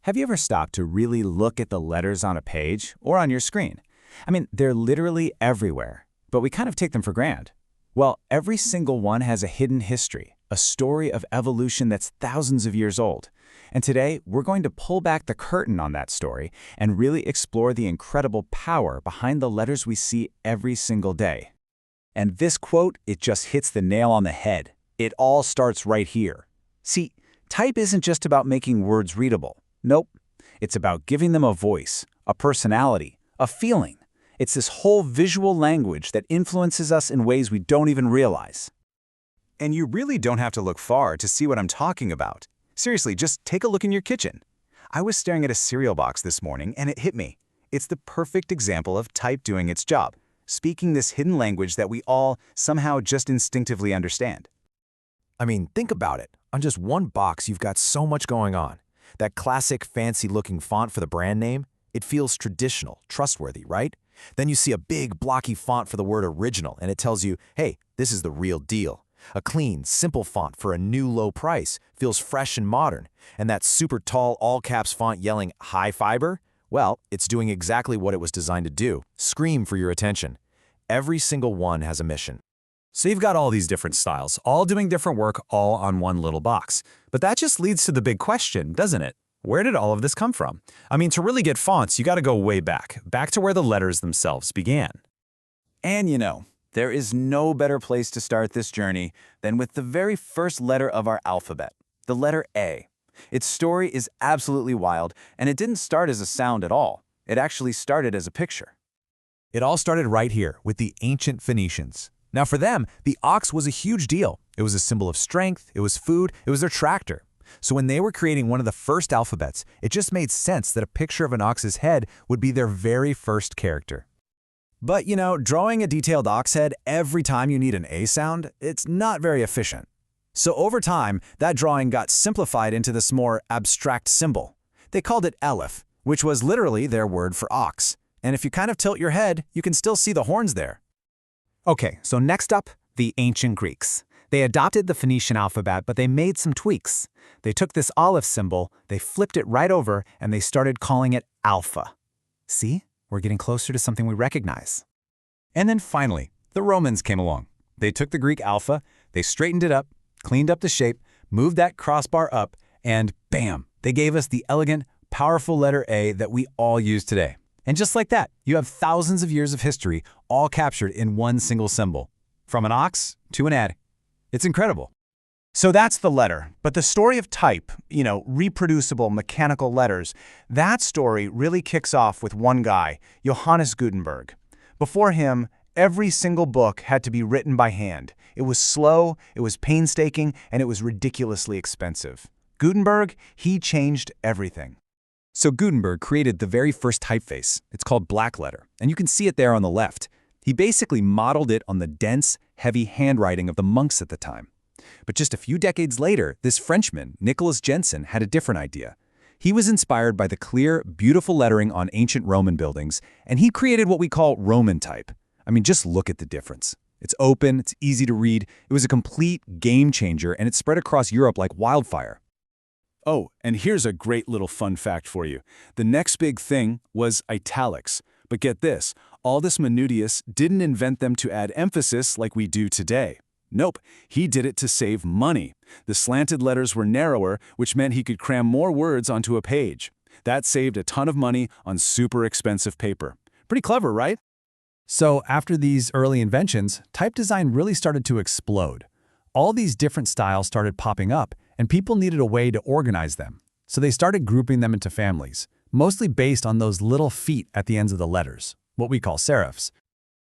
Have you ever stopped to really look at the letters on a page or on your screen? I mean, they're literally everywhere, but we kind of take them for granted. Well, every single one has a hidden history, a story of evolution that's thousands of years old. And today, we're going to pull back the curtain on that story and really explore the incredible power behind the letters we see every single day. And this quote, it just hits the nail on the head. It all starts right here. See, type isn't just about making words readable. Nope. It's about giving them a voice, a personality, a feeling. It's this whole visual language that influences us in ways we don't even realize. And you really don't have to look far to see what I'm talking about. Seriously, just take a look in your kitchen. I was staring at a cereal box this morning and it hit me. It's the perfect example of type doing its job, speaking this hidden language that we all somehow just instinctively understand. I mean, think about it. On just one box, you've got so much going on. That classic fancy-looking font for the brand name, it feels traditional, trustworthy, right? Then you see a big, blocky font for the word original, and it tells you, hey, this is the real deal. A clean, simple font for a new low price feels fresh and modern. And that super tall, all-caps font yelling high fiber? Well, it's doing exactly what it was designed to do, scream for your attention. Every single one has a mission. So you've got all these different styles, all doing different work, all on one little box. But that just leads to the big question, doesn't it? Where did all of this come from? I mean, to really get fonts, you got to go way back to where the letters themselves began. And you know, there is no better place to start this journey than with the very first letter of our alphabet, the letter A. Its story is absolutely wild, and it didn't start as a sound at all. It actually started as a picture. It all started right here with the ancient Phoenicians. Now for them, the ox was a huge deal. It was a symbol of strength, it was food, it was their tractor. So when they were creating one of the first alphabets, it just made sense that a picture of an ox's head would be their very first character. But you know, drawing a detailed ox head every time you need an A sound, it's not very efficient. So over time, that drawing got simplified into this more abstract symbol. They called it aleph, which was literally their word for ox. And if you kind of tilt your head, you can still see the horns there. Okay, so next up, the ancient Greeks. They adopted the Phoenician alphabet, but they made some tweaks. They took this olive symbol, they flipped it right over, and they started calling it alpha. See? We're getting closer to something we recognize. And then finally, the Romans came along. They took the Greek alpha, they straightened it up, cleaned up the shape, moved that crossbar up, and bam, they gave us the elegant, powerful letter A that we all use today. And just like that, you have thousands of years of history all captured in one single symbol. From an ox to an ad. It's incredible. So that's the letter. But the story of type, reproducible mechanical letters, that story really kicks off with one guy, Johannes Gutenberg. Before him, every single book had to be written by hand. It was slow, it was painstaking, and it was ridiculously expensive. Gutenberg, he changed everything. So Gutenberg created the very first typeface. It's called blackletter, and you can see it there on the left. He basically modeled it on the dense, heavy handwriting of the monks at the time. But just a few decades later, this Frenchman, Nicholas Jenson, had a different idea. He was inspired by the clear, beautiful lettering on ancient Roman buildings, and he created what we call Roman type. I mean, just look at the difference. It's open, it's easy to read, it was a complete game changer, and it spread across Europe like wildfire. Oh, and here's a great little fun fact for you. The next big thing was italics. But get this, Aldus Manutius didn't invent them to add emphasis like we do today. Nope, he did it to save money. The slanted letters were narrower, which meant he could cram more words onto a page. That saved a ton of money on super expensive paper. Pretty clever, right? So after these early inventions, type design really started to explode. All these different styles started popping up, and people needed a way to organize them. So they started grouping them into families, mostly based on those little feet at the ends of the letters, what we call serifs.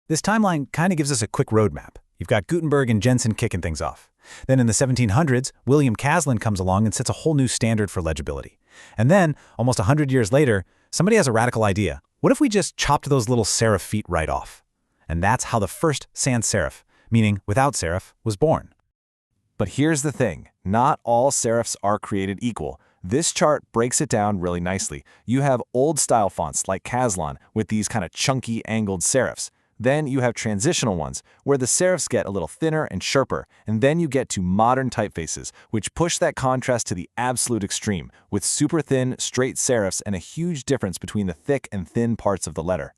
This timeline kind of gives us a quick roadmap. You've got Gutenberg and Jenson kicking things off. Then in the 1700s, William Caslon comes along and sets a whole new standard for legibility. And then, almost 100 years later, somebody has a radical idea. What if we just chopped those little serif feet right off? And that's how the first sans serif, meaning without serif, was born. But here's the thing, not all serifs are created equal. This chart breaks it down really nicely. You have old-style fonts like Caslon with these kind of chunky, angled serifs. Then you have transitional ones, where the serifs get a little thinner and sharper, and then you get to modern typefaces, which push that contrast to the absolute extreme, with super thin, straight serifs and a huge difference between the thick and thin parts of the letter.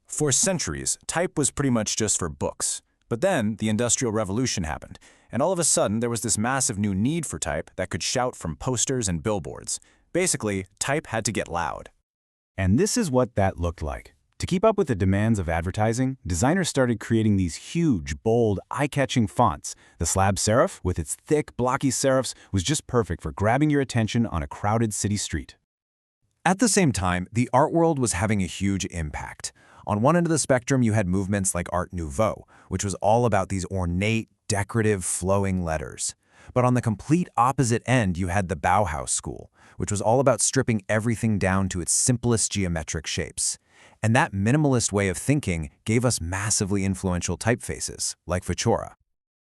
For centuries, type was pretty much just for books. But then the Industrial Revolution happened, and all of a sudden there was this massive new need for type that could shout from posters and billboards. Basically, type had to get loud. And this is what that looked like. To keep up with the demands of advertising, designers started creating these huge, bold, eye-catching fonts. The slab serif, with its thick, blocky serifs, was just perfect for grabbing your attention on a crowded city street. At the same time, the art world was having a huge impact. On one end of the spectrum, you had movements like Art Nouveau, which was all about these ornate, decorative, flowing letters. But on the complete opposite end, you had the Bauhaus school, which was all about stripping everything down to its simplest geometric shapes. And that minimalist way of thinking gave us massively influential typefaces, like Futura.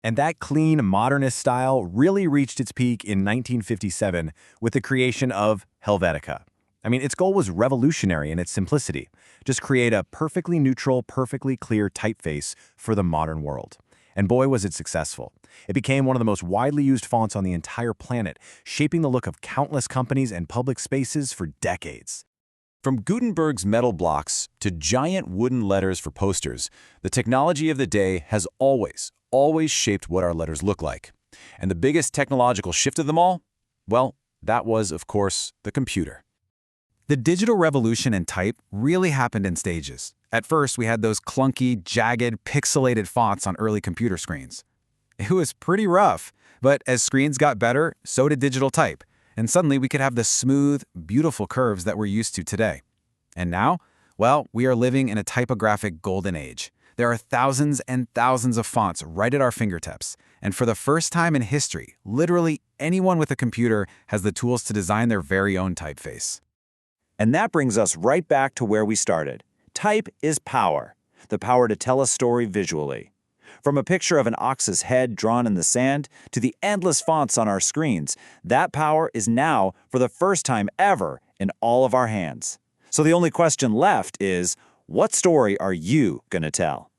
And that clean, modernist style really reached its peak in 1957 with the creation of Helvetica. I mean, its goal was revolutionary in its simplicity. Just create a perfectly neutral, perfectly clear typeface for the modern world. And boy, was it successful. It became one of the most widely used fonts on the entire planet, shaping the look of countless companies and public spaces for decades. From Gutenberg's metal blocks to giant wooden letters for posters, the technology of the day has always shaped what our letters look like. And the biggest technological shift of them all? Well, that was, of course, the computer. The digital revolution in type really happened in stages. At first, we had those clunky, jagged, pixelated fonts on early computer screens. It was pretty rough, but as screens got better, so did digital type. And suddenly we could have the smooth, beautiful curves that we're used to today. And now, well, we are living in a typographic golden age. There are thousands and thousands of fonts right at our fingertips. And for the first time in history, literally anyone with a computer has the tools to design their very own typeface. And that brings us right back to where we started. Type is power, the power to tell a story visually. From a picture of an ox's head drawn in the sand to the endless fonts on our screens, that power is now, for the first time ever, in all of our hands. So the only question left is, what story are you going to tell?